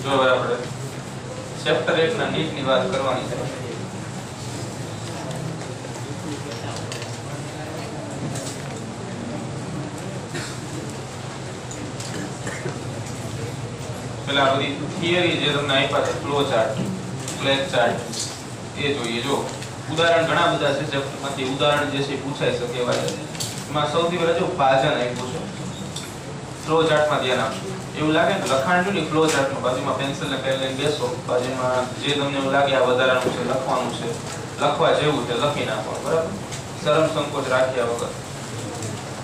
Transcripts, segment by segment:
જો હવે આપણે ચેપ્ટર 1 ના નીટ ની વાત કરવાની છે. પેલા બધી થિયરી જે તમને આપ્યા છે, ફ્લો ચાર્ટ, ફ્લેશ ચાર્ટ, એ જોઈએ. જો ઉદાહરણ ઘણા બધા છે, ચેપ્ટરમાંથી ઉદાહરણ જે છે પૂછાઈ શકે એવા છે. એમાં સૌથી પહેલા જો ભાજન આપ્યું છે, ફ્લો ચાર્ટમાં ધ્યાન આપજો. એવું લાગે ને લખાણ જો ને ફ્લો ચાર્ટમાં બાજુમાં પેન્સિલ ને પેન લઈને બેસો, બાજુમાં જે તમને એવું લાગે આ વધારાનું છે, લખવાનું છે, લખવા જેવું છે, લખી નાખો. બરાબર, શરમ સંકોચ રાખ્યા વગર.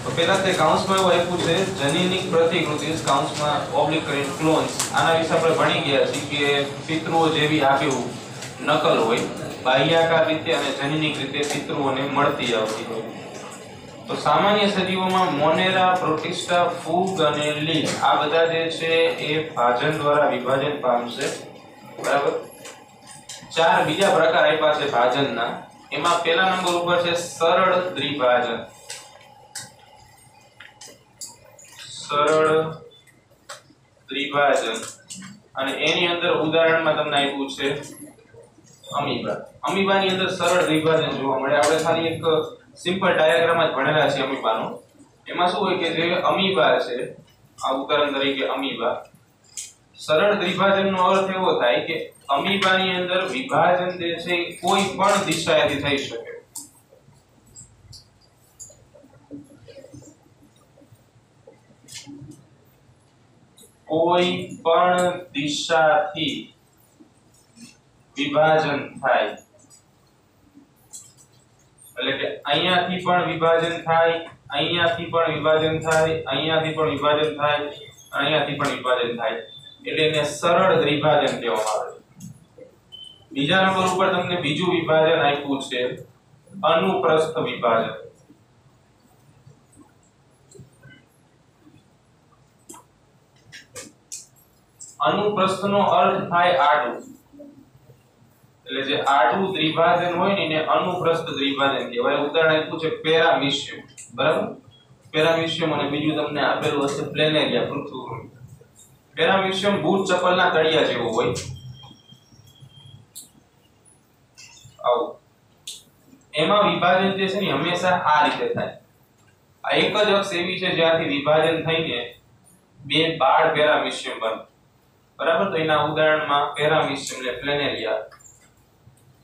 તો પહેલા તે કાઉન્સમાં એવું આપ્યું છે જનીનિક પ્રતિકૃતિ, કાઉન્સમાં ઓબ્લિક કરીને ક્લોન્સ. આના વિશે આપણે ભણી ગયા છીએ કે પિતૃઓ જેવી આપ્યું નકલ હોય, બાહ્યાકાર રીતે અને જનીનિક રીતે પિતૃઓને મળતી આવતી હોય. તો સામાન્ય સજીવોમાં મોનેરા, પ્રોટિસ્ટા, ફૂગ અને લીલ આ બધા જે છે એ ભાજન દ્વારા વિભાજન પામશે. બરાબર. 4 બીજા પ્રકાર આપ્યા છે ભાજનના. એમાં પહેલા નંબર ઉપર છે સરળ દ્વિભાજન. સરળ દ્વિભાજન અને એની અંદર ઉદાહરણમાં તમને આપ્યું છે અમીબા. અમીબાની અંદર સરળ દ્વિભાજન જોવા મળે. આપણે ખાલી એક સિમ્પલ ડાયાગ્રામ જ ભણેલા છે અમીબાનો. એમાં શું હોય કે જે અમીબા છે, આ ઉદાહરણ તરીકે અમીબા, સરળ દ્વિભાજનનો અર્થ એવો થાય કે અમીબાની અંદર વિભાજન જે છે કોઈ પણ દિશાએથી થઈ શકે. કોઈ પણ દિશાથી વિભાજન થાય. એટલે કે અહીંયાથી પણ વિભાજન થાય, અહીંયાથી પણ વિભાજન થાય, અહીંયાથી પણ વિભાજન થાય, અહીંયાથી પણ વિભાજન થાય. એટલે એને સરળ દ્વિભાજન કહેવામાં આવે છે. બીજા નંબર ઉપર તમને બીજું વિભાજન આપ્યું છે અનુપ્રસ્થ વિભાજન. અનુપ્રસ્થનો અર્થ થાય આડું. એટલે જે આડું દ્વિભાજન હોય ને એને અનુપ્રસ્થ દ્વિભાજન કહેવાય. ઉદાહરણ આપ્યું છે પેરામિશિયમ. બરાબર, પેરામિશિયમ. અને બીજું તમને આપેલું હશે પ્લેનેરિયા, પૃથ્વી. પેરામિશિયમ બૂટ ચપ્પલના તળિયા જેવું હોય. આવું. એમાં વિભાજન જે છે ને હંમેશા આ રીતે થાય. આ એક જ અક્ષ એવી છે જ્યાંથી વિભાજન થઈને બે બાળ પેરામિશિયમ બને. બરાબર. તો એના ઉદાહરણમાં પેરામિશિયમ એટલે પ્લેનેરિયા.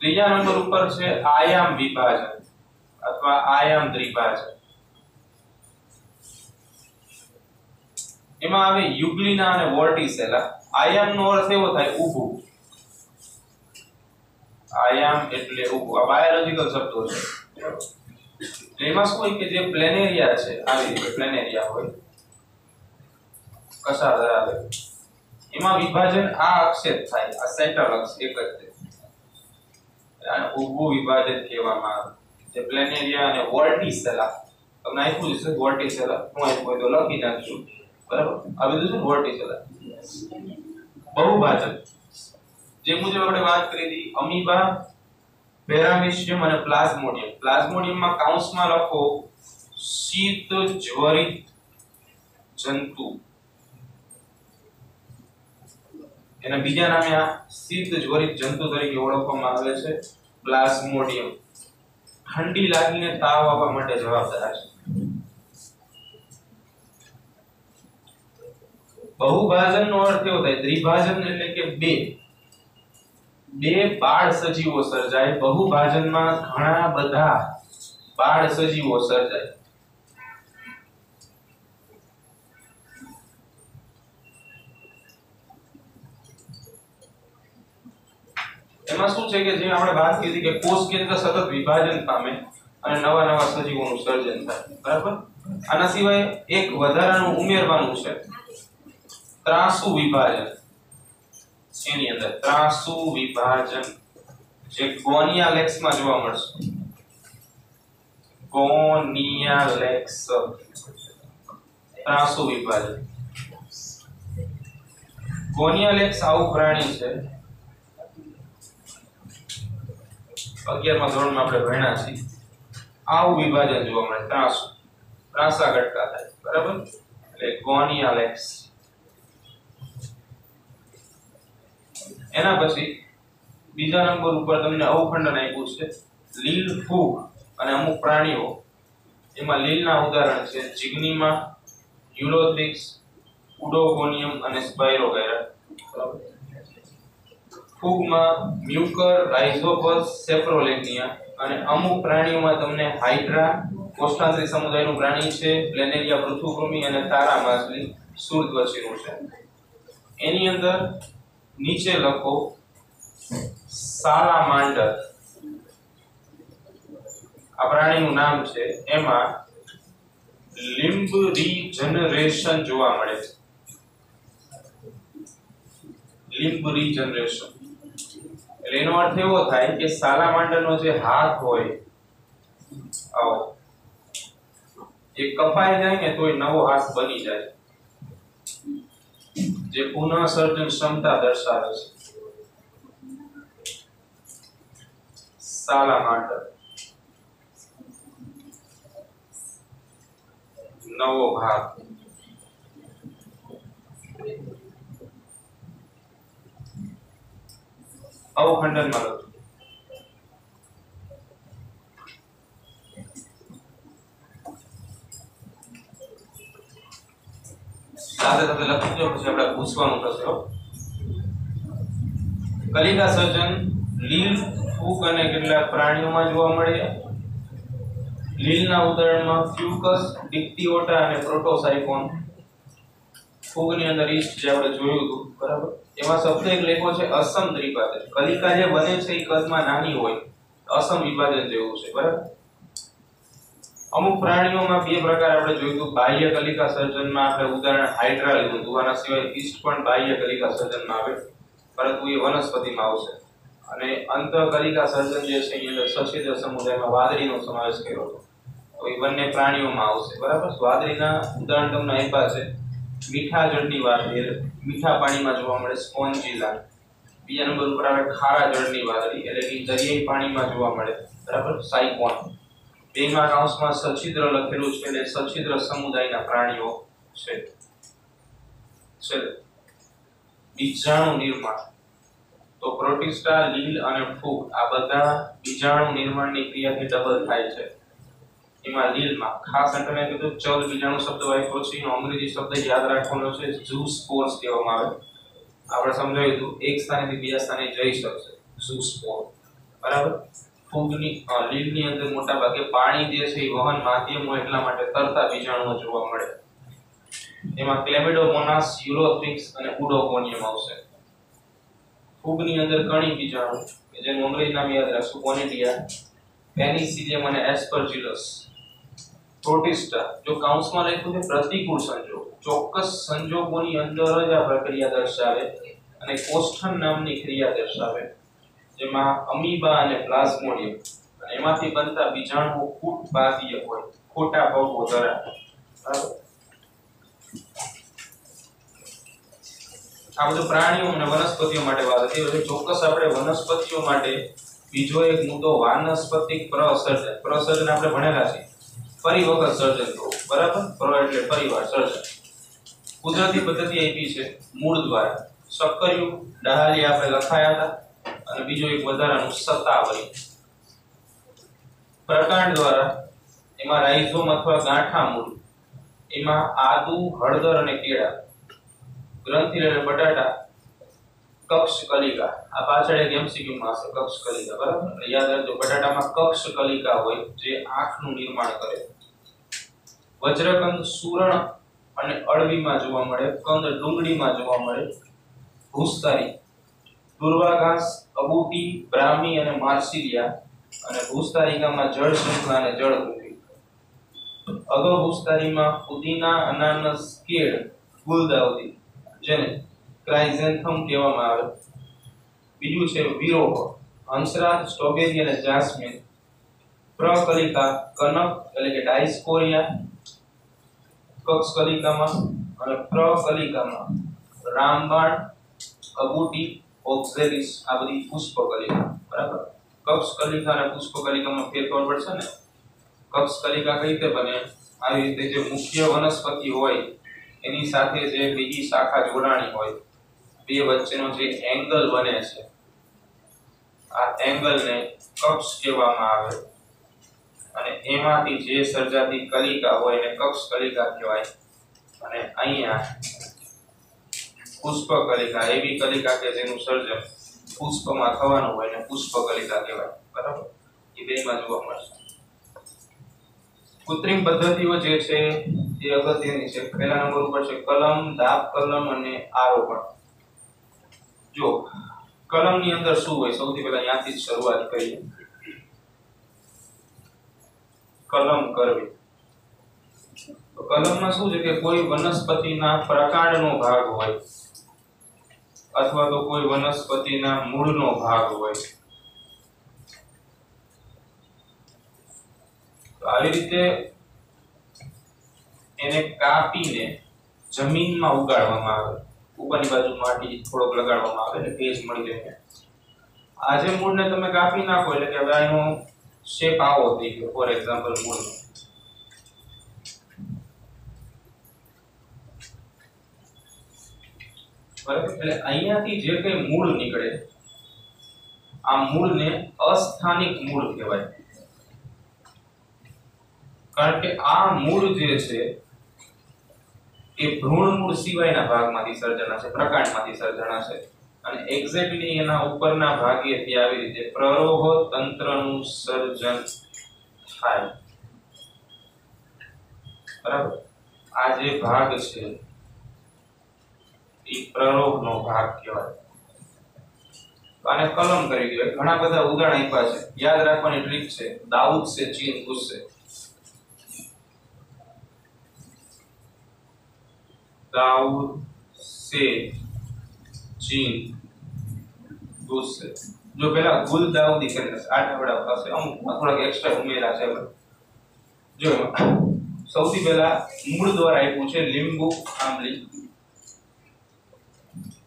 ત્રીજા નંબર ઉપર છે આયામ વિભાજન અથવા આયામ દ્વિભાજન. એમાં આવે યુગ્લિના અને વોર્ટિસેલા. આયામનો અર્થ એવો થાય ઊભું. આયામ એટલે ઊભું. આ બાયોલોજીકલ શબ્દો છે. એમાં શું હોય કે જે પ્લેનેરિયા છે, આવી રીતે પ્લેનેરિયા હોય, કસા ધરાવે, એમાં વિભાજન આ અક્ષે થાય. આ સેન્ટ્રલ અક્ષ એક જ છે. આને ઊભું વિભાજન કહેવામાં આવે. જે પ્લેનેરિયા અને વોર્ટિસેલા તમને આપ્યું છે. વોર્ટિસેલા હું આપ્યું તો લખી નાખશું. બરાબર. આ બધું છે વોર્ટિસેલા. બહુભાજન જે મુજબ આપણે વાત કરી હતી અમીબા, પેરામિશિયમ અને પ્લાઝ્મોડિયમ. પ્લાઝ્મોડિયમમાં કાઉન્સમાં લખો શીત જ્વરિત જંતુ. એના બીજા નામે આ શીત જ્વરિત જંતુ તરીકે ઓળખવામાં આવે છે પ્લાઝ્મોડિયમ. ઠંડી લાગીને તાવ આવવા માટે જવાબદાર છે. બહુભાજનનો અર્થ એવો થાય દ્વિભાજન એટલે કે બે બાળ સજીવો સર્જાય. બહુભાજનમાં ઘણા બધા બાળ સજીવો સર્જાય. એમાં શું છે કે જે આપણે વાત કરી કે કોષ કેન્દ્ર સતત વિભાજન પામે અને નવા નવા સજીવોનું સર્જન થાય. બરાબર. આના સિવાય એક વધારાનું ઉમેરવાનું છે ત્રાસુ વિભાજન. એની અંદર ત્રાસુ વિભાજન જે ગોનિયાલેક્સમાં જોવા મળશે. ગોનિયાલેક્સ ત્રાસુ વિભાજન. ગોનિયાલેક્સ આવું પ્રાણી છે. 11મા ધોરણમાં આપણે ભણ્યા છીએ. આવું વિભાજન જોવા મળે. ત્રાસુ, ત્રાસા ઘટકા થાય. બરાબર. એટલે ગોનિયાલેક્સ. એના પછી બીજા નંબર ઉપર તમને અવખંડન આપ્યું છે લીલ ફૂગ અને અમુક પ્રાણીઓ. એમાં લીલના ઉદાહરણ છે જીગ્નીમા, યુલોથ્રિક્સ, ઉડોગોનિયમ અને સ્પાયરોગાયરા. બરાબર. ફૂગમાં મ્યુકર, રાઇઝોપસ, સેપ્રોલેગ્નિયા અને અમુક પ્રાણીઓમાં તમને હાઇડ્રા, કોષ્ઠાંતરી સમુદાયનું પ્રાણી છે, પ્લેનેરિયા પૃથુકૃમિ અને તારા માછલી સૂર્ધ્વચીનું છે. એની અંદર નીચે લખો સાલામાન્ડર, આ પ્રાણીનું નામ છે. એમાં લિમ્બ રીજનરેશન જોવા મળે છે. લિમ્બ રીજનરેશન એટલે એનો અર્થ એવો થાય કે સાલામાન્ડરનો જે હાથ હોય આવો એ કપાઈ જાય ને તોય નવો હાથ બની જાય, જે પુનઃ સર્જન ક્ષમતા દર્શાવે છે. સાલામાન્ડર નવો ભાગ. અવખંડનમાં લખો સાથે સાથે લખી દો, પછી આપણે પૂછવાનું થશે. કલિકા સર્જન લીલ, ફૂગ અને કેટલાક પ્રાણીઓમાં જોવા મળે. લીલના ઉદાહરણમાં ફ્યુકસ, ડિક્ટિઓટા અને પ્રોટોસાયકોન. ફૂગની અંદર ઈસ્ટ જે આપણે જોયું હતું, બરાબર. એમાં શબ્દ એક લેખો છે અસમ દ્વિપાદન. કલિકા જે બને છે એ કદમાં નાની હોય, અસમ વિભાજન જેવું છે, બરાબર. અમુક પ્રાણીઓમાં બે પ્રકાર આપણે જોયું હતું. બાહ્ય કલિકા સર્જનમાં આપણે ઉદાહરણ હાઇડ્રા લીધું હતું. આના સિવાય ઈસ્ટ પણ બાહ્ય કલિકા સર્જનમાં આવે, પરંતુ એ વનસ્પતિમાં આવશે. અને અંતઃકલિકા સર્જન જે છે એની અંદર સછિદ્ર સમુદાયમાં વાદળીનો સમાવેશ કર્યો હતો. તો એ બંને પ્રાણીઓમાં આવશે, બરાબર. વાદળીના ઉદાહરણ તમને આપ્યા છે. મીઠા જળની વાદળી, મીઠા પાણીમાં જોવા મળે સ્પોન્જીલા. બીજા નંબર ઉપર આવે ખારા જળની વાદળી, એટલે કે દરિયાઈ પાણીમાં જોવા મળે, બરાબર, સાયકોન. બેમાં કૌંસમાં સછિદ્ર લખેલું છે એટલે સછિદ્ર સમુદાયના પ્રાણીઓ છે. બીજાણુ નિર્માણ તો પ્રોટિસ્ટા, લીલ અને ફૂગ આ બધા બીજાણુ નિર્માણની ક્રિયાથી ડબલ થાય છે. એમાં લીલમાં ખાસ અંતને કીધું ચલ બીજાણુ શબ્દ વાપર્યો છે. એનો અંગ્રેજી શબ્દ યાદ રાખવાનો છે ઝૂસ્પોર્સ કહેવામાં આવે. આપણે સમજાવ્યું હતું એક સ્થાનેથી બીજા સ્થાને જઈ શકશે ઝૂસ્પોર, બરાબર. ફૂગની લીલની અંદર મોટા ભાગે પાણી જે છે એ વહન માધ્યમ હોય એટલા માટે તરતા બીજાણુઓ જોવા મળે. એમાં ક્લેમિડોમોનાસ, યુલોથ્રિક્સ અને ઉડોગોનિયમ આવશે. ફૂગની અંદર કણી બીજાણુ કે જેનું અંગ્રેજી નામ યાદ રાખશું કોનેટિયા, પેનિસિલિયમ અને એસ્પરજિલસ. પ્રોટિસ્ટા જો કૌંસમાં લખ્યું છે પ્રતિકૂળ સંજોગ, ચોક્કસ સંજોગોની અંદર જ આ પ્રક્રિયા દર્શાવે અને કોષ્ઠન નામની ક્રિયા દર્શાવે, જેમાં અમીબા અને પ્લાઝ્મોડિયમ અને એમાંથી બનતા બીજાણુઓ કૂટબાધીય હોય, ખોટા પગો ધરાવે, બરાબર. આ બધું પ્રાણીઓ અને વનસ્પતિઓ માટે વાત હતી. હવે ચોક્કસ આપણે વનસ્પતિઓ માટે બીજો એક મુદ્દો વાનસ્પતિક પ્રસર્જન. પ્રસર્જન આપણે ભણેલા છે, ફરી વખત સર્જન થવું, બરાબર. પ્ર એટલે પરિવાર, સર્જન. કુદરતી પદ્ધતિ આપી છે મૂળ દ્વારા. સક્કરિયું, ડાહાલી આપણે લખાયા હતા, અને બીજો એક વધારાનું સતાવરી. પ્રકાંડ દ્વારા એમાં રાઇઝોમ અથવા ગાંઠા મૂળ, એમાં આદુ, હળદર અને કેળા. ગ્રંથિલ એટલે બટાટા, કક્ષ કલિકા. આ પાછળ એક એમસીક્યુ માં હશે કક્ષ કલિકા, બરાબર. યાદ રાખજો બટાટામાં કક્ષ કલિકા હોય જે આંખનું નિર્માણ કરે. વજ્રકંદ સુરણ અને અળવીમાં જોવા મળે. કંદ ડુંગળીમાં જોવા મળે. ભૂસ્તારી, દુર્વાઘાસ, અબૂટી, બ્રાહ્મી અને માર્સિલિયા. અને ભૂસ્તારિકામાં જળ શૃંખલા અને જળકૃતિ. અગભૂસ્તારીમાં પુદીના, અનાનસ, કેળ, ગુલદાઉદી જેને ક્રાઇઝેન્થમ કહેવામાં આવે. બીજું છે વિરોહ, હંસરાજ, સ્ટ્રોબેરી અને જાસ્મિન. પ્રકલિકા કનક એટલે કે ડાયસ્કોરિયા કક્ષ કલિકામાં, અને પ્રકલિકામાં રામબાણ, અબૂટી, ઓક્ઝેલિસ આ બધી પુષ્પ કલિકા, બરાબર. કક્ષ કલિકા અને પુષ્પ કલિકામાં ફેર ખબર પડશે ને. કક્ષ કલિકા કઈ રીતે બને? આવી રીતે જે મુખ્ય વનસ્પતિ હોય એની સાથે જે બીજી શાખા જોડાણી હોય બે વચ્ચેનો જે એંગલ બને છે આ એંગલને કક્ષ કહેવામાં આવે અને એમાંથી જે સર્જાતી કલિકા હોય એને કક્ષ કલિકા કહેવાય અને અહીંયા પુષ્પ કલિકા એવી કલિકા કે જેનું સર્જન પુષ્પમાં થવાનું હોય એને પુષ્પ કલિકા કહેવાય બરાબર એ બેમાં જોવા મળશે કૃત્રિમ પદ્ધતિઓ જે છે એ અગત્યની છે પહેલા નંબર ઉપર છે કલમ દાબ કલમ અને આરોપણ જો કલમની અંદર શું હોય સૌથી પહેલા અહીંયાથી જ શરૂઆત કરીએ કલમ કરવી તો કલમમાં શું છે કે કોઈ વનસ્પતિના પ્રકાંડનો ભાગ હોય અથવા તો કોઈ વનસ્પતિના મૂળનો ભાગ હોય તો આવી રીતે એને કાપીને જમીનમાં ઉગાડવામાં આવે ઉપરની બાજુ માટી થોડોક લગાડવામાં આવે એટલે ભેજ મળી રહે આ જે મૂળને તમે કાપી નાખો એટલે કે હવે એનો શેપ આવો થઈ ગયો ફોર એક્ઝામ્પલ મૂળનો બરાબર એટલે અહીંયાથી જે કઈ મૂળ નીકળે આ મૂળને અસ્થાનિક મૂળ કહેવાય કારણ કે આ મૂળ જે છે એ ભ્રૂણ મૂળ સિવાયના ભાગમાંથી સર્જના છે પ્રકાંડમાંથી સર્જના છે અને એક્ઝેક્ટલી એના ઉપરના ભાગેથી આવી રીતે પ્રરોહ તંત્રનું સર્જન થાય બરાબર આ જે ભાગ છે એ પ્રરોહનો ભાગ કહેવાય આને કલમ કરી દઈએ ઘણા બધા ઉદાહરણ આપ્યા છે યાદ રાખવાની ટ્રીક છે દાઉદ સે ચીન ગુસ્સે दाऊद से चीन गुस्से जो पहला गुल दाऊदी करने आठ बड़ा પાસે અમુક થોડા એક્સ્ટ્રા ઉમેરા છે જો સૌથી પહેલા મૂળ દ્વારા આપ્યું છે લીંબુ આંબલી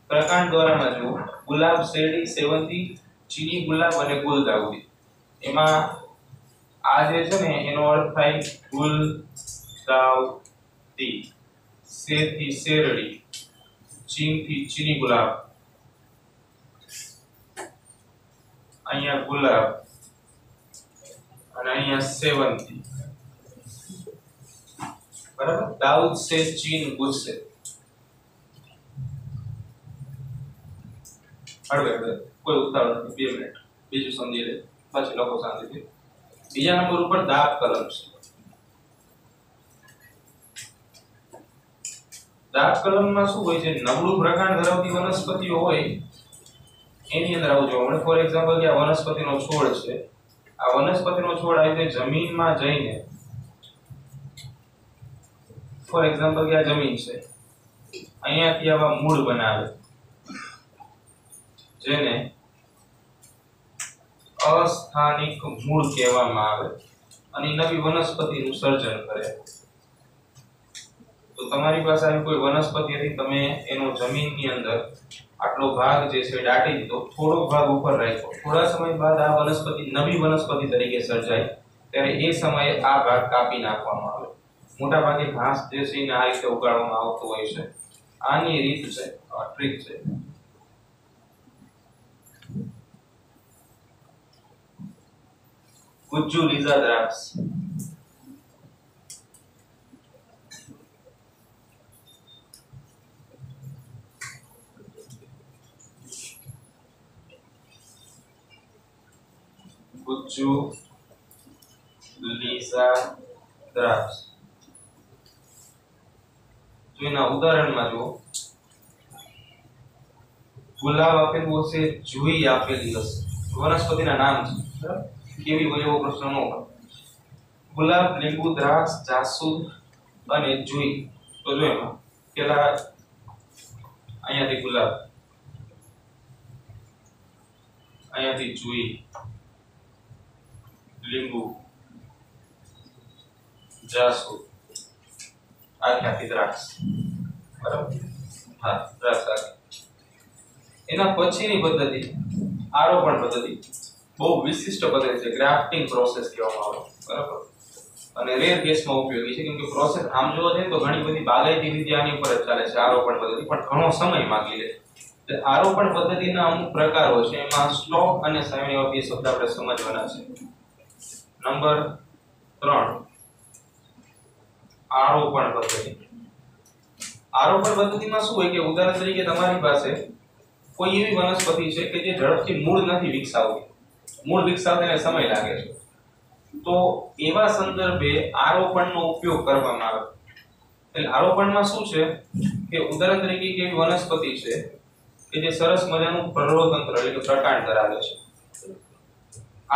પ્રકાંડ દ્વારામાં જો ગુલાબ શેરડી સેવંતી ચીની ગુલાબ અને ગુલ દાઉદી એમાં આ જે છે ને એનો અર્થ થાય ગુલ દાઉદી से थी शेरड़ी चीन थी चीनी गुलाब અહીંયા ગુલાબ અને અહીંયા સેવંતી બરાબર દાઉદ સે ચીન ગુસ્સે હળવે કોઈ ઉતાવળ નથી 2 મિનિટ બીજું સમજી લે પછી લોકો શાંતિથી બીજા નંબર ઉપર દાબ કલમ છે દાબ કલમમાં શું હોય છે નબળું પ્રકાંડ ધરાવતી વનસ્પતિઓ હોય એની અંદર આવું જોવા મળે ફોર એક્ઝામ્પલ કે આ વનસ્પતિનો છોડ છે આ વનસ્પતિનો છોડ આવી રીતે જમીનમાં જઈને ફોર એક્ઝામ્પલ કે આ જમીન છે અહીંયાથી આવા મૂળ બનાવે જેને અસ્થાનિક મૂળ કહેવામાં આવે અને નવી વનસ્પતિનું સર્જન કરે તો તમારી પાસે આવી કોઈ વનસ્પતિ હતી તમે એનો જમીનની અંદર આટલો ભાગ જે છે દાટી દીધો થોડો ભાગ ઉપર રાખ્યો થોડા સમય બાદ આ વનસ્પતિ નવી વનસ્પતિ તરીકે સર્જાય ત્યારે એ સમયે આ ભાગ કાપી નાખવામાં આવે મોટા ભાગે ઘાસ જે છે એને આ રીતે ઉગાડવામાં આવતું હોય છે આની રીત છે ટ્રીક છે ગુજ્જુ લીઝા દ્રાક્ષ ગુજ્જુ લીઝા દ્રાક્ષ તો એના ઉદાહરણમાં જો ગુલાબ આપેલું હશે જુઈ આપેલી હશે વનસ્પતિના નામ છે કેવી હોય એવો પ્રશ્ન ન હોય ગુલાબ લીંબુ દ્રાક્ષ જાસૂદ અને જુઈ તો જો એમાં પેલા અહીંયાથી ગુલાબ અહીંયાથી જુઈ લીંબુ જાસૂદ આખ્યાથી દ્રાક્ષ બરાબર હા દ્રાક્ષ એના પછીની પદ્ધતિ આરોપણ પદ્ધતિ બહુ વિશિષ્ટ પદ્ધતિ છે ગ્રાફ્ટિંગ પ્રોસેસ કહેવામાં આવે બરાબર અને રેર કેસમાં ઉપયોગી છે કેમ કે પ્રોસેસ આમ જોવા જઈએ તો ઘણી બધી બાગાયતી વિધિ આની ઉપર જ ચાલે છે આરોપણ પદ્ધતિ પણ ઘણો સમય માંગી લે આરોપણ પદ્ધતિના અમુક પ્રકારો છે, એમાં સ્ટોક અને સાયોન એવા બે શબ્દ આપણે સમજવાના છે. નંબર 3 આરોપણ પદ્ધતિ. આરોપણ પદ્ધતિમાં શું હોય કે ઉદાહરણ તરીકે તમારી પાસે કોઈ એવી વનસ્પતિ છે કે જે ઝડપથી મૂળ નથી વિકસાવતી, મૂળ વિકસાવતા એને સમય લાગે છે, તો એવા સંદર્ભે આરોપણનો ઉપયોગ કરવામાં આવે. એટલે આરોપણમાં શું છે કે ઉદાહરણ તરીકે એક એવી વનસ્પતિ છે કે જે સરસ મજાનું પ્રરોધતંત્ર એટલે કે પ્રકાંડ ધરાવે છે,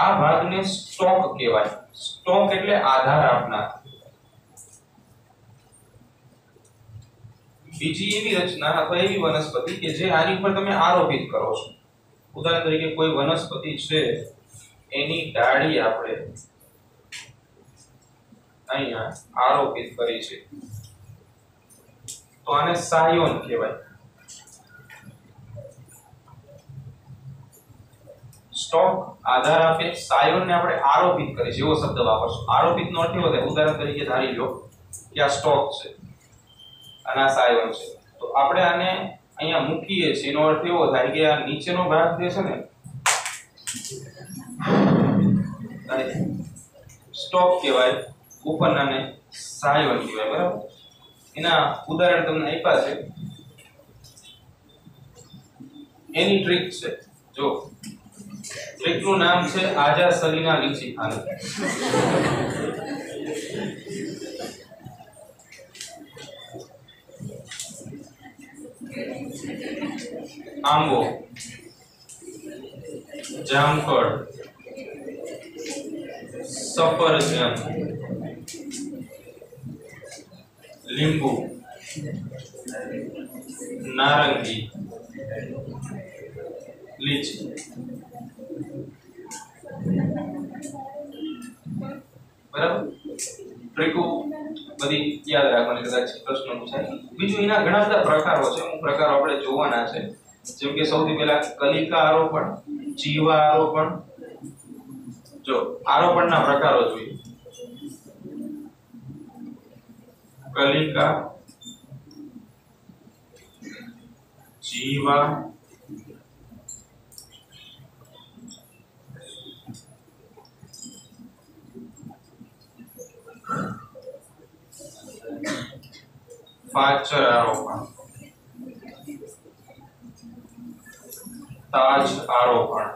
આ ભાગને સ્ટોક કહેવાય. સ્ટોક એટલે આધાર આપનાર. બીજી એવી રચના અથવા એવી વનસ્પતિ કે જે આની ઉપર તમે આરોપિત કરો છો. ઉદાહરણ તરીકે કોઈ વનસ્પતિ છે, એની ડાળી આપણે અહીંયા આરોપિત કરી છે, તો આને સાયોન કહેવાય. સ્ટોક આધાર આપે, સાયોનને આપણે આરોપિત કરી છે એવો શબ્દ વાપરશું. આરોપિતનો અર્થ એવો થાય, ઉદાહરણ તરીકે ધારી લો કે આ સ્ટોક છે અને આ સાયોન છે, તો આપણે આને અહીંયા મૂકીએ છીએ, એનો અર્થ એવો થાય કે આ નીચેનો ભાગ જે છે ને સ્ટોક કહેવાય, ઉપરનાને સાયોન કહેવાય. બરાબર. એના ઉદાહરણ તમને આપ્યા છે, એની ટ્રીક છે. જો ટ્રીકનું નામ છે આજા સલીના લીચી ખાને. આંબો, જામફળ, સફરજન, લીંબુ, નારંગી, લીચી. બરાબર. ટ્રીકો બધી યાદ રાખવાની, કદાચ પ્રશ્ન પૂછાય. બીજું એના ઘણા બધા પ્રકારો છે, અમુક પ્રકારો આપણે જોવાના છે. જેમ કે સૌથી પહેલા કલિકા આરોપણ, જીવા આરોપણ. જો આરોપણના પ્રકારો જોઈએ. કલિકા, જીવા, પાચર આરોપણ, તાજ આરોપણ,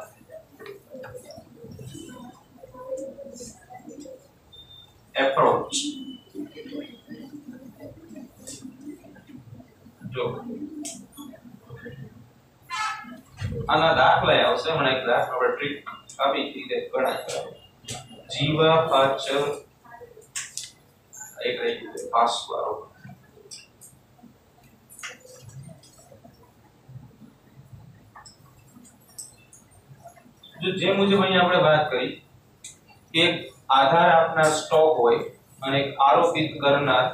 એપ્રોચ. જો આના દાખલા આવશે, હમણાં એક દાખલા આપણે ટ્રીક આપી રીતે ગણાય. જીવા, પાચર, એક રહી ગયું પાસુ આરોપણ. જે મુજબ અહીંયા આપણે વાત કરી કે એક આધાર આપનાર સ્ટોક હોય અને એક આરોપિત કરનાર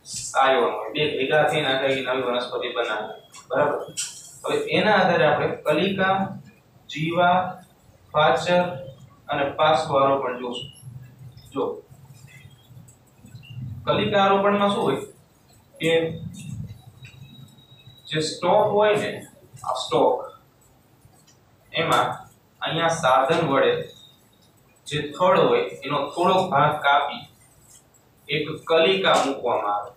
સાયોન હોય, બે ભેગા થઈને આખી નવી વનસ્પતિ બનાવે. બરાબર. હવે એના આધારે આપણે કલિકા, જીવા, પાચર અને પાસુ આરોપણ જોશું. જો કલિકા આરોપણમાં શું હોય કે જે સ્ટોક હોય ને, આ સ્ટોક, એમાં અહીંયા સાધન વડે જે થડ હોય એનો થોડોક ભાગ કાપી એક કલિકા મૂકવામાં આવે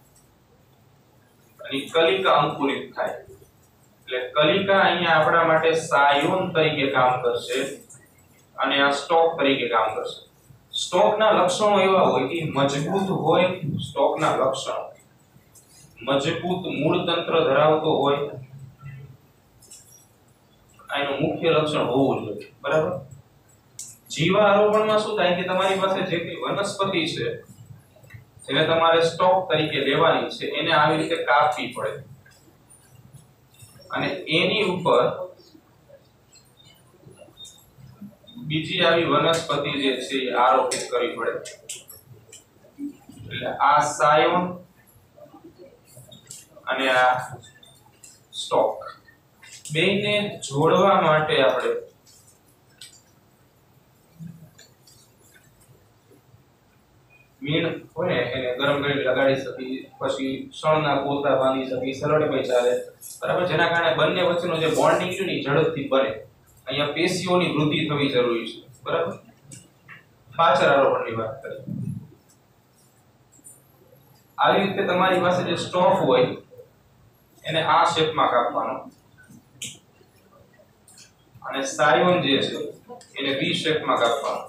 અને કલિકા અંકુરિત થાય. એટલે કલિકા અહીંયા આપણા માટે સાયોન તરીકે કામ કરશે અને આ સ્ટોક તરીકે કામ કરશે. સ્ટોકના લક્ષણો એવા હોય કે મજબૂત હોય. સ્ટોકના લક્ષણો મજબૂત મૂળ તંત્ર ધરાવતો હોય, આનું મુખ્ય લક્ષણ હોવું જોઈએ. બરાબર. જીવા આરોપણમાં શું થાય કે તમારી પાસે જે કઈ વનસ્પતિ છે જેને તમારે સ્ટોક તરીકે લેવાની છે, એને આવી રીતે કાપવી પડે અને એની ઉપર બીજી આવી વનસ્પતિ જે છે એ આરોપિત કરવી પડે. એટલે આ સાયોન અને આ સ્ટોક બેને જોડવા માટે આપણે મીણ હોય ને એને ગરમ કરીને લગાડી શકી, પછી શણના પોતા બાંધી શકી, સરળભાઈ ચાલે, બરાબર, જેના કારણે બંને વચ્ચેનો જે બોન્ડિંગ છે ને ઝડપથી બને. અહીંયા પેશીઓની વૃદ્ધિ થવી જરૂરી છે, બરાબર. પાછળ આરોપણની વાત કરીએ. આવી રીતે તમારી પાસે જે સ્ટોક હોય એને આ શેપમાં કાપવાનો, અને સાયોન જે છે એને વી શેપમાં કાપવાનો.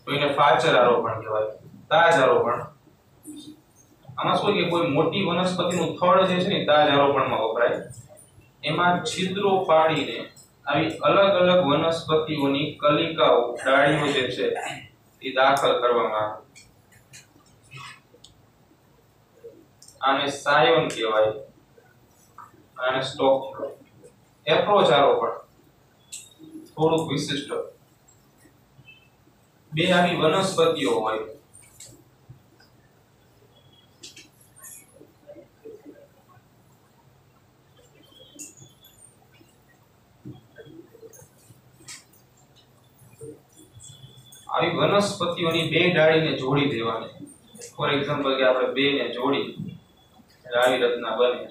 તો એને ફાચર આરોપણ કહેવાય, તાજ આરોપણ. આમાં શું કે કોઈ મોટી વનસ્પતિનું થડ જે છે ને તાજ આરોપણમાં વપરાય. એમાં છિદ્રો પાડીને આવી અલગ અલગ વનસ્પતિઓની કલિકાઓ, ડાળીઓ જે છે એ દાખલ કરવામાં આવે. આને સાયોન કહેવાય, આને સ્ટોક કહેવાય. એપ્રોચ આરોપણ થોડુંક વિશિષ્ટ. બે આવી વનસ્પતિઓ હોય, આવી વનસ્પતિઓની બે ડાળીને જોડી દેવાની. ફોર એક્ઝામ્પલ કે આપણે બે ને જોડી આવી રચના બને,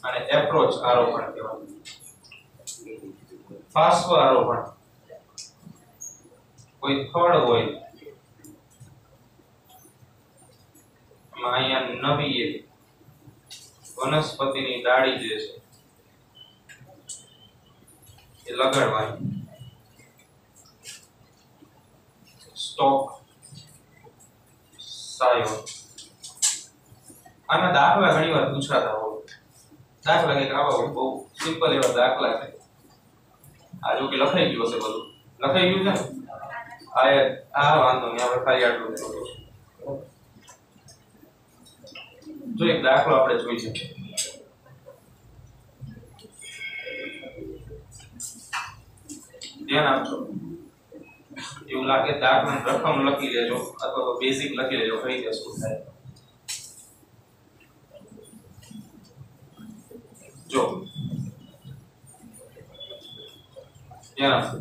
અને એપ્રોચ આરોપણ કહેવાય. પાર્શ્વ આરોપણ કોઈ થડ હોય, એમાં અહીંયા નવી એક વનસ્પતિની ડાળી જે છે એ લગાડવાની. સ્ટોક, સાયોન. આના દાખલા ઘણી વાર પૂછાતા હોય. દાખલા કે આવા હોય, બહુ સિમ્પલ એવા દાખલા છે. આ જો કે લખાઈ ગયું હશે, બધું લખાઈ ગયું છે ને. આ વાંધો નહીં, આપણે ખાલી આટલું જો એક દાખલો આપણે જોઈ શકીએ. ધ્યાન આપજો. એવું લાગે દાખલાની રકમ લખી લેજો, અથવા તો બેઝિક લખી લેજો, કઈ રીતે શું થાય. જો ધ્યાન આપજો.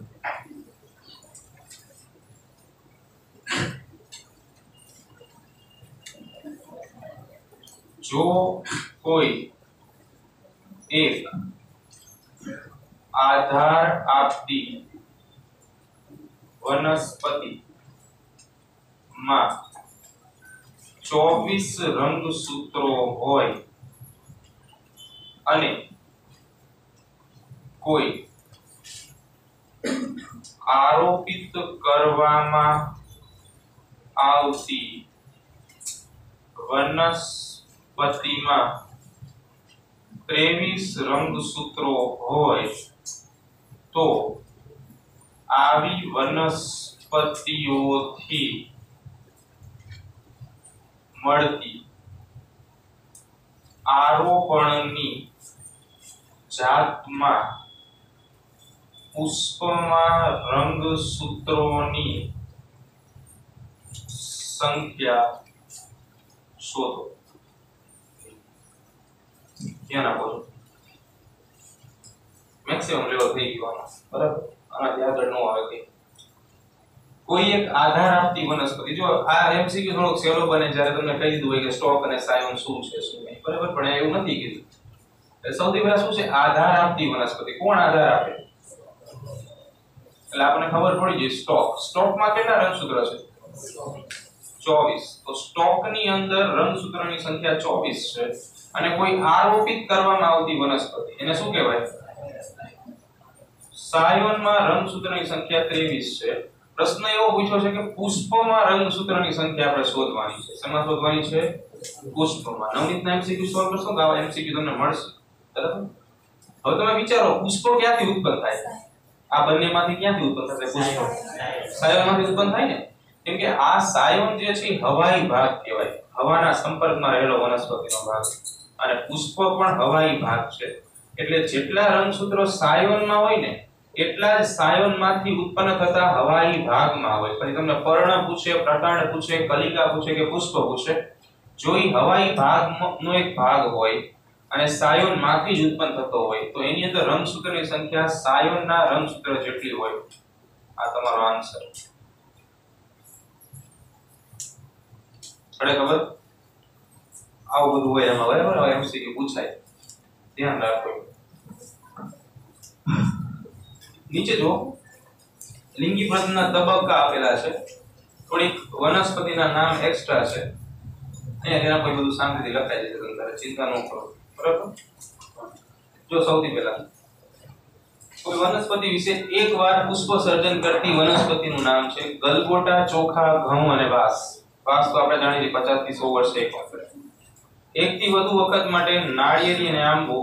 જો કોઈ એક આધાર આપતી વનસ્પતિ માં 24 રંગસૂત્રો હોય અને કોઈ આરોપિત કરવામાં આવતી વનસ્પતિમાં 23 રંગસૂત્રો હોય તો આવી વનસ્પતિઓથી મળતી આરોપણની જાતમાં પુષ્પમાં રંગસૂત્રોની સંખ્યા શોધો. ધ્યાન આપો. મેક્સિમમ લેવલ થઈ ગયો, બરાબર. આનાથી આગળ ન આવે. કોઈ એક આધાર આપતી વનસ્પતિ, જો આ એમસીક્યુ થોડોક સહેલો બને જ્યારે તમને કહી દીધું હોય કે સ્ટોક અને સાયોન શું છે શું નહીં, બરાબર. પણ એવું નથી કીધું. સૌથી પહેલા શું છે? આધાર આપતી વનસ્પતિ. કોણ આધાર આપે? એટલે આપણને ખબર પડી જાય સ્ટોક. સ્ટોકમાં કેટલા રંગસૂત્ર છે? 24. તો સ્ટોકની અંદર રંગસૂત્રોની સંખ્યા 24 છે, અને કોઈ આરોપિત કરવામાં આવતી વનસ્પતિ એને શું કહેવાય? સાયોનમાં રંગસૂત્રની સંખ્યા 23 છે. પ્રશ્ન એવો પૂછ્યો છે કે પુષ્પમાં રંગસૂત્રની સંખ્યા આપણે શોધવાની છે. શેમાં શોધવાની છે? પુષ્પમાં. નવનીતના એમસીક્યુ સોલ્વ કરશો તો આવા એમસીક્યુ તમને મળશે, બરાબર. હવે તમે વિચારો, પુષ્પો ક્યાંથી ઉત્પન્ન થાય? આ બંનેમાંથી ક્યાંથી ઉત્પન્ન થશે? પુષ્પો સાયોનમાંથી ઉત્પન્ન થાય ને. કેમ કે આ સાયોન જે છે હવાઈ ભાગ કહેવાય, હવાના સંપર્કમાં રહેલો વનસ્પતિનો ભાગ, અને પુષ્પ પણ હવાઈ ભાગ છે. એટલે જેટલા રંગસૂત્રો સાયોનમાં હોય ને એટલા જ સાયોનમાંથી ઉત્પન્ન થતા હવાઈ ભાગમાં હોય. પછી તમને પર્ણ પૂછે, પ્રકાંડ પૂછે, કલિકા પૂછે કે પુષ્પ પૂછે, જો એ હવાઈ ભાગનો એક ભાગ હોય અને સાયોન માંથી જ ઉત્પન્ન થતો હોય તો એની અંદર રંગસૂત્રની સંખ્યા સાયોનના રંગસૂત્ર જેટલી હોય. આ તમારો આન્સર. ખબર આવું બધું હોય એમાં, બરાબર. એમસીક્યુ પૂછાય, ધ્યાન રાખો. નીચે જો લિંગી પ્રજનનના તબક્કા આપેલા છે. થોડીક વનસ્પતિના નામ એક્સ્ટ્રા છે અહીંયા, તેના કોઈ બધું શાંતિથી લખાઈ જશે, તમારે ચિંતા ન કરો, બરાબર. જો સૌથી પહેલા કોઈ વનસ્પતિ વિશે એકવાર પુષ્પ સર્જન કરતી વનસ્પતિનું નામ છે ગલગોટા, ચોખા, ઘઉં અને વાંસ. વાંસ તો આપણે જાણીએ 50 થી 100 વર્ષે એક વખત. એકથી વધુ વખત માટે નાળિયેરી અને આંબો.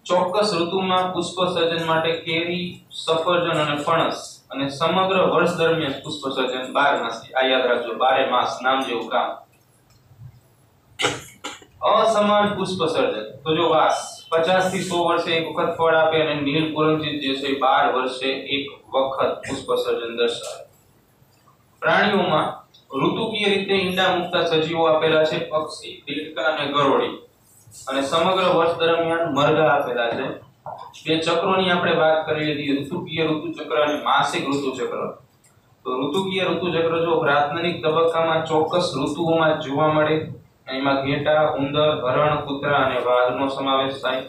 ચોક્કસ ઋતુમાં પુષ્પ સર્જન માટે કેરી, સફરજન અને ફણસ. અને સમગ્ર વર્ષ દરમિયાન પુષ્પ સર્જન 12 માસી. આ યાદ રાખજો, 12 માસ, નામ જેવું કામ. અસમાન પુષ્પ સર્જન તો જો વાંસ 50 થી 100 વર્ષે એક વખત ફળ આપે અને નીલકુંરંજિત જે છે 12 વર્ષે એક વખત પુષ્પ સર્જન દર્શાવે. પ્રાણીઓમાં ઋતુકીય રીતે ઈંડા મૂકતા સજીવો આપેલા છે પક્ષી, દેડકા અને ગરોળી. અને સમગ્ર વર્ષ દરમિયાન મરઘા આપેલા છે. બે ચક્રોની આપણે વાત કરી લીધી, ઋતુકીય ઋતુચક્ર અને માસિક ઋતુચક્ર. તો ઋતુકીય ઋતુચક્ર જો પ્રાથમિક તબક્કામાં ચોક્કસ ઋતુઓમાં જોવા મળે, એમાં ઘેટા, ઉંદર, હરણ, કૂતરા અને વાઘનો સમાવેશ થાય.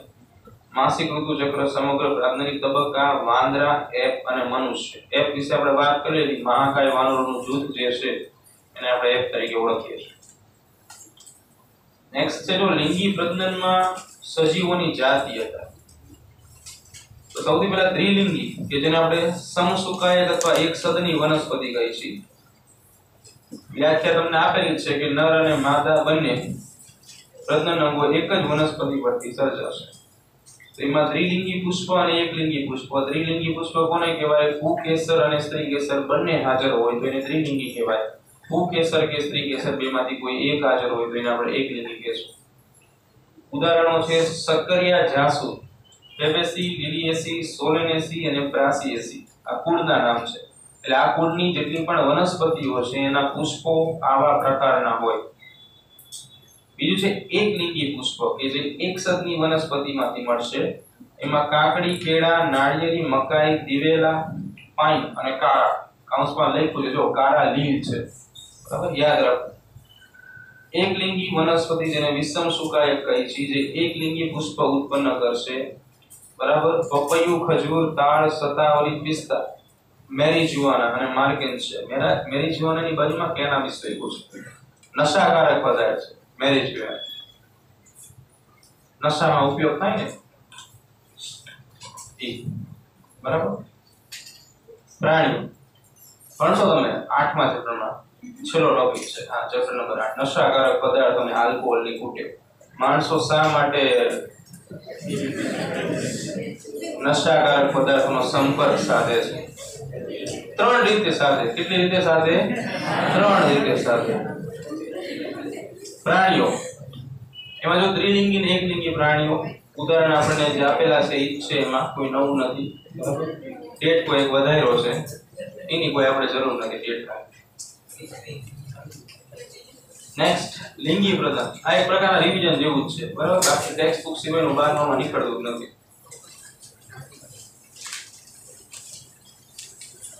માસિક ઋતુચક્ર સમગ્ર પ્રાથમિક તબક્કા વાંદરા, એપ અને મનુષ્ય. એપ વિશે આપણે વાત કરી લીધી, મહાકાય વાનરોનું જૂથ જે છે એને આપણે એપ તરીકે ઓળખીએ છીએ. નેક્સ્ટ છે જો લિંગી પ્રજનનમાં સજીવોની જાતીયતા. તો સૌથી પહેલા ત્રિલિંગી કે જેને આપણે સમસુકાયક અથવા એકસદની વનસ્પતિ કહી છીએ. વ્યાખ્યા તમને આપેલી છે કે નર અને માદા બંને પ્રજનન અંગો એક જ વનસ્પતિ પરથી સર્જાશે. એમાં ત્રિલિંગી પુષ્પ અને એકલિંગી પુષ્પ. ત્રિલિંગી પુષ્પ કોને કહેવાય? પુંકેસર અને સ્ત્રીકેસર બંને હાજર હોય તો એને ત્રિલિંગી કહેવાય. પુંકેસર કે સ્ત્રીકેસર બેમાંથી કોઈ એક હાજર હોય તો એને આપણે એકલિંગી કહેશું. ઉદાહરણો છે સક્કરિયા જાસૂદ, ફેબેસી, લિલિએસી, સોલેનેસી અને બ્રાસિએસી. આ કુળના નામ છે. એટલે આ કુળની જેટલી પણ વનસ્પતિઓ છે એના પુષ્પો આવા પ્રકારના હોય. બીજું છે એકલિંગી પુષ્પ કે જે એકસદની વનસ્પતિમાંથી મળશે. એમાં કાકડી, કેળા, નાળિયેરી, મકાઈ, દિવેલા, પાઇન અને કાળા. કૌંસમાં લખ્યું છે જો કાળા લીલ છે, બરાબર, યાદ રાખો. એકલિંગી વનસ્પતિ જેને વિષમ સુકાયક કહી છે, જે એકલિંગી પુષ્પ ઉત્પન્ન કરશે, બરાબર. પપૈયું, ખજૂર, તાળ, સતાવરી, પિસ્તા, મેરીજુઆના અને માર્કેન્સ છે. મેરીજુઆનાની બાજુમાં કેનાબિસ લખ્યું છે. નશાકારક પદાર્થ છે મેરીજુઆના. નશામાં ઉપયોગ થાય ને એ, બરાબર. પ્રાણીઓ ભણશો તમે 8મા ચેપ્ટરમાં, છેલ્લો ટોપિક છે આ ચેપ્ટર નંબર 8, નશાકારક પદાર્થો અને આલ્કોહોલની કુટેવ. માણસો શા માટે નશાકારક પદાર્થોનો સંપર્ક સાધે છે? 3 રીતે સાધે. કેટલી રીતે સાધે? 3 રીતે સાધે. પ્રાણીઓ એમાં જો ત્રિલિંગી અને એકલિંગી પ્રાણીઓ, ઉદાહરણ આપણને જે આપેલા છે ઈ છે, એમાં કોઈ નવું નથી. ટેટ કોઈ એક વધાર્યો છે, એની કોઈ આપણે જરૂર નથી ટેટ. નેક્સ્ટ લિંગી પ્રજનન. આ એક પ્રકારના રિવિઝન જેવું જ છે, બરાબર. બાકી ટેક્સ્ટ બુક સિવાયનું બહારમાં નીકળતું નથી.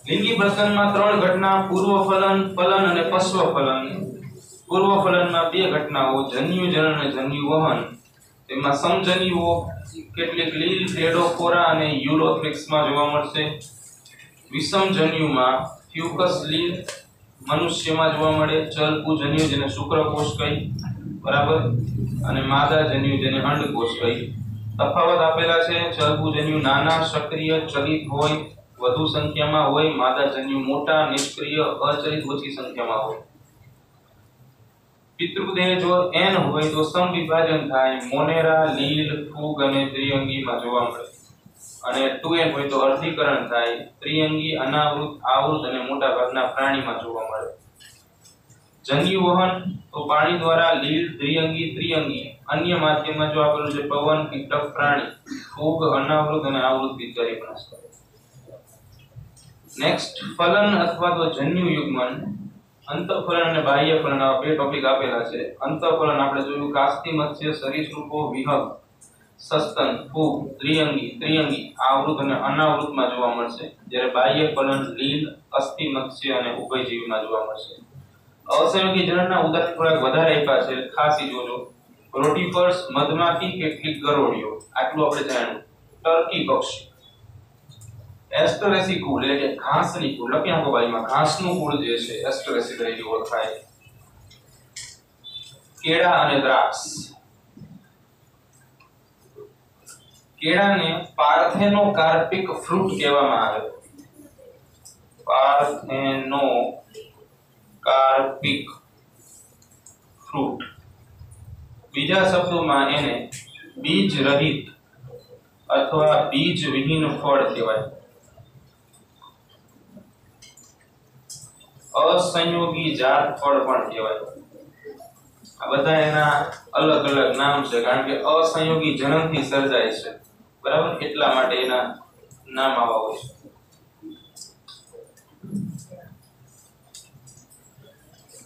લિંગી પ્રજનનમાં 3 ઘટના: પૂર્વફલન, ફલન અને પશ્વફલન. પૂર્વફલનમાં 2 ઘટનાઓ: જન્યુજનન અને જન્યુવહન. તેમાં સમજન્યુઓ કેટલીક લીલ, ટેડોફોરા અને યુરોથ્રિક્સમાં જોવા મળશે. વિષમજન્યુમાં ફ્યુકસ લીલ મનુષ્યમાં જોવા મળે. ચલપુ જન્યુ જેને શુક્રકોષ કહી, બરાબર, અને માદા જન્યુ જેને અંડકોષ કહી. તફાવત આપેલા છે. ચલપુ જન્યુ નાના, સક્રિય, ચલિત હોય, વધુ સંખ્યામાં હોય. માદા જન્યુ મોટા, નિષ્ક્રિય, અચલિત, ઓછી સંખ્યામાં હોય. પિતૃદેહ જો n હોય તો સમવિભાજન થાય. મોનેરા, લીલ, ફૂગ અને ત્રિઅંગીમાં જોવા મળે. અને 2n હોય તો અર્ધીકરણ થાય. ત્રિઅંગી, અનાવૃત, આવૃત અને મોટા ભાગના પ્રાણીમાં જોવા મળે. જન્યુવહન તો પાણી દ્વારા લીલ, દ્વિઅંગી, ત્રિઅંગી. અન્ય માધ્યમમાં જો આપેલું છે પવન, કીટક, પ્રાણી. ફૂગ, અનાવૃત અને આવૃત વિકારી વનસ્પતિ. નેક્સ્ટ ફલન અથવા તો જન્યુયુગ્મન. અંતઃફલન અને બાહ્યફલન આ બે ટોપિક આપેલા છે. અંતઃફલન આપણે જોયું કાસ્તી મત્સ્ય સરીસૃપો વિહંગ સસ્તન ફૂગ દ્વિઅંગી ત્રિઅંગી આવૃત અને અનાવૃતમાં જોવા મળશે, જ્યારે બાહ્યફલન લીલ અસ્થિ મત્સ્ય અને ઉભયજીવીમાં જોવા મળશે. અસંયોગી જનનના ઉદાહરણ થોડાક વધારે આપ્યા છે, ખાસ જોજો. રોટીફર્સ મધમાખી કેટલીક ગરોળીઓ, આટલું આપણે જાણ્યું. ટર્કી પક્ષી, એસ્ટરેસી કુળ એટલે કે ઘાસની કુળ, લખી નાખો બાજુમાં, ઘાસનું કુળ જે છે એસ્ટરેસી તરીકે ઓળખાય. કેળા અને દ્રાક્ષ, કેળાને પાર્થેનોકાર્પિક ફ્રૂટ કહેવામાં આવે. પાર્થેનોકાર્પિક ફ્રૂટ, બીજા શબ્દોમાં એને બીજ રહિત અથવા બીજ વિહીન ફળ કહેવાય. અસંયોગી જાત ફળ પણ કહેવાય. આ બધા એના અલગ અલગ નામ છે, કારણ કે અસંયોગી જનનથી સર્જાય છે, બરાબર, એટલા માટે એના નામ આવા હોય છે.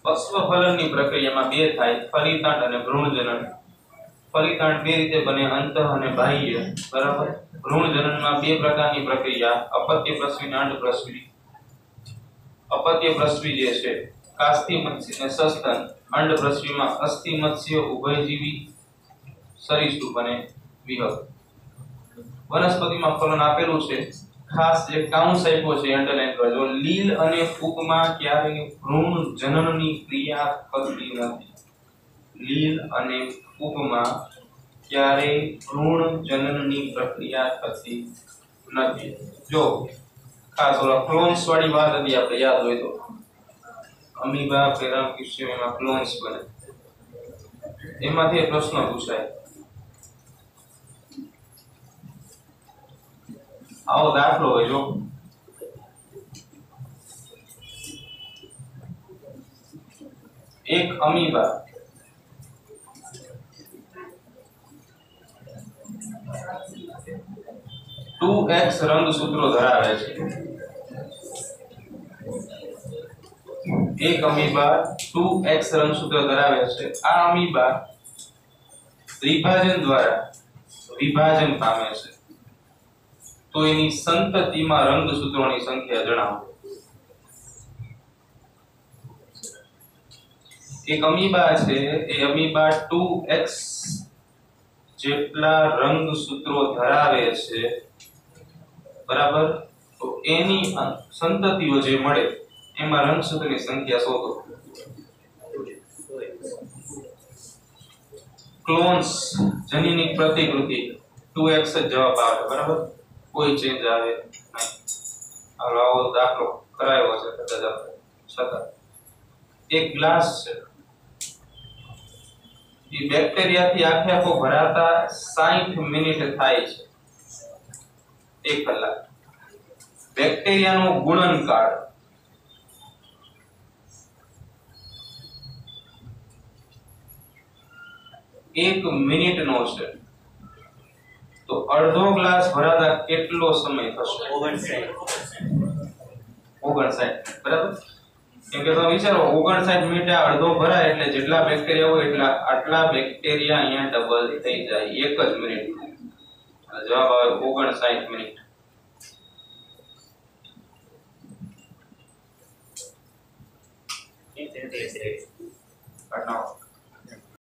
પશ્વફલનની પ્રક્રિયામાં બે થાય, ફલિતાંડ અને ભ્રૂણજનન. ફલિતાંડ બે રીતે બને, અંતઃ અને બાહ્ય, બરાબર. ભ્રૂણજનનમાં બે પ્રકારની પ્રક્રિયા, અપત્યપ્રસવી અને અંડપ્રસવી. અપત્યપ્રસવી જે છે કાસ્તી મત્સ્ય અને સસ્તન, અંડપ્રસવીમાં અસ્થિ મત્સ્ય ઉભયજીવી સરીસૃપ અને વિહંગ. વનસ્પતિમાં ફલન આપેલું છે, ખાસ જે કાઉન્સ આપ્યો છે અંડરલાઈન કરજો. લીલ અને ફૂગમાં ક્યારેય ભ્રૂણ જનનની ક્રિયા થતી નથી. લીલ અને ફૂગમાં ક્યારેય ભ્રૂણ જનનની પ્રક્રિયા થતી નથી. જો ખાસ ઓલા ક્લોન્સ વાળી વાત હતી આપણે યાદ હોય તો, અમીબા પેરામિક્સિયમ એમાં ક્લોન્સ બને, એમાંથી એક પ્રશ્ન પૂછાય. આવો દાખલો હોય, જો એક અમીબા X રંગસૂત્રો ધરાવે છે. એક અમીબા 2X રંગસૂત્ર ધરાવે છે. આ અમીબા વિભાજન દ્વારા વિભાજન પામે છે, તો એની સંતતિમાં રંગસૂત્રોની સંખ્યા જણાવો. એક અમીબા છે, એ અમીબા 2X જેટલા રંગસૂત્રો ધરાવે છે, બરાબર. તો એની સંતતિઓ જે મળે એમાં રંગસૂત્રની સંખ્યા શોધો. ક્લોન્સ જનીનિક પ્રતિકૃતિ 2X જ જવાબ આવે, બરાબર, કોઈ ચેન્જ આવે નહીં. આવો દાખલો કરાયો છે કદાચ છતાં. એક ગ્લાસ છે, એ બેક્ટેરિયાથી આખે આખો ભરાતા 60 મિનિટ થાય છે, 1 કલાક. બેક્ટેરિયાનો ગુણનકાળ 1 મિનિટનો છે, તો અડધો ગ્લાસ ભરાતા કેટલો સમય થશે? 59, બરાબર. કેમ કે તમે વિચારો 59 મિનિટે અડધો ભરાય એટલે જેટલા બેક્ટેરિયા હોય એટલા આટલા બેક્ટેરિયા અહીંયા ડબલ થઈ જાય 1 જ મિનિટ. જવાબ આવે 59 મિનિટ. ઘટનાઓ